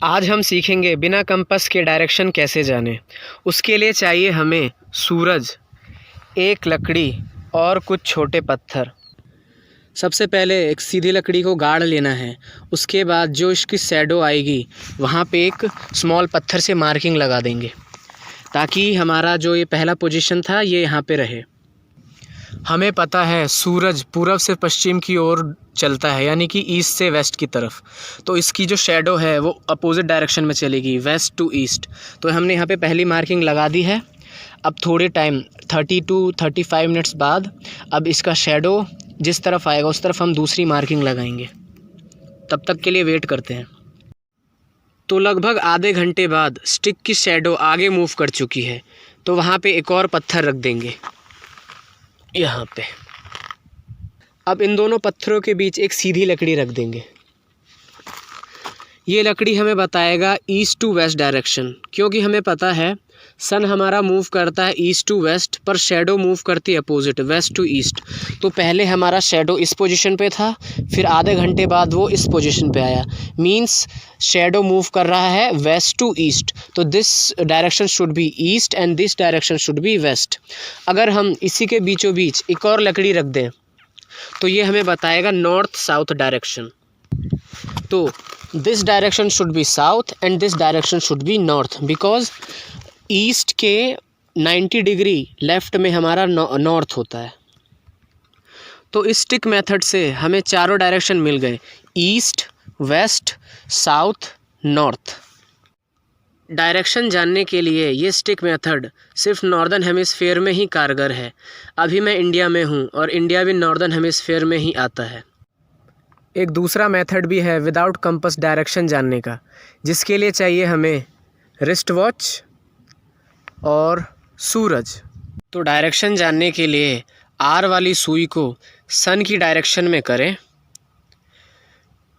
आज हम सीखेंगे बिना कंपास के डायरेक्शन कैसे जाने। उसके लिए चाहिए हमें सूरज, एक लकड़ी और कुछ छोटे पत्थर। सबसे पहले एक सीधी लकड़ी को गाड़ लेना है। उसके बाद जो इसकी शैडो आएगी वहाँ पे एक स्मॉल पत्थर से मार्किंग लगा देंगे ताकि हमारा जो ये पहला पोजीशन था ये यहाँ पे रहे। हमें पता है सूरज पूर्व से पश्चिम की ओर चलता है, यानी कि ईस्ट से वेस्ट की तरफ, तो इसकी जो शैडो है वो अपोजिट डायरेक्शन में चलेगी, वेस्ट टू ईस्ट। तो हमने यहाँ पे पहली मार्किंग लगा दी है। अब थोड़े टाइम 30 to 35 मिनट्स बाद अब इसका शैडो जिस तरफ आएगा उस तरफ हम दूसरी मार्किंग लगाएंगे। तब तक के लिए वेट करते हैं। तो लगभग आधे घंटे बाद स्टिक की शैडो आगे मूव कर चुकी है, तो वहाँ पे एक और पत्थर रख देंगे यहाँ पे। अब इन दोनों पत्थरों के बीच एक सीधी लकड़ी रख देंगे। ये लकड़ी हमें बताएगा ईस्ट टू वेस्ट डायरेक्शन, क्योंकि हमें पता है सन हमारा मूव करता है ईस्ट टू वेस्ट, पर शैडो मूव करती है अपोजिट, वेस्ट टू ईस्ट। तो पहले हमारा शैडो इस पोजीशन पे था, फिर आधे घंटे बाद वो इस पोजीशन पे आया। मींस शैडो मूव कर रहा है वेस्ट टू ईस्ट, तो this direction should be east and this direction should be west. अगर हम इसी के बीचों बीच एक और लकड़ी रख दें तो ये हमें बताएगा नॉर्थ साउथ डायरेक्शन। तो this direction should B south and this direction should B north, because east के 90 डिग्री लेफ़्ट में हमारा नॉर्थ होता है। तो इस स्टिक मेथड से हमें चारों डायरेक्शन मिल गए, east, west, south, north. Direction जानने के लिए ये स्टिक मेथड सिर्फ नॉर्दर्न हेमिस्फेयर में ही कारगर है। अभी मैं इंडिया में हूँ और इंडिया भी नॉर्दर्न हेमिस्फेयर में ही आता है। एक दूसरा मेथड भी है विदाउट कंपास डायरेक्शन जानने का, जिसके लिए चाहिए हमें रिस्ट वॉच और सूरज। तो डायरेक्शन जानने के लिए आर वाली सुई को सन की डायरेक्शन में करें।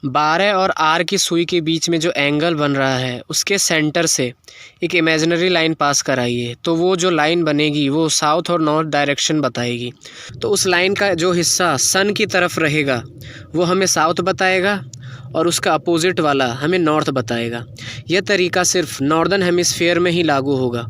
12 और आर की सुई के बीच में जो एंगल बन रहा है उसके सेंटर से एक इमेजिनरी लाइन पास कराइए, तो वो जो लाइन बनेगी वो साउथ और नॉर्थ डायरेक्शन बताएगी। तो उस लाइन का जो हिस्सा सन की तरफ रहेगा वो हमें साउथ बताएगा और उसका अपोजिट वाला हमें नॉर्थ बताएगा। यह तरीका सिर्फ नॉर्दर्न हेमिस्फेयर में ही लागू होगा।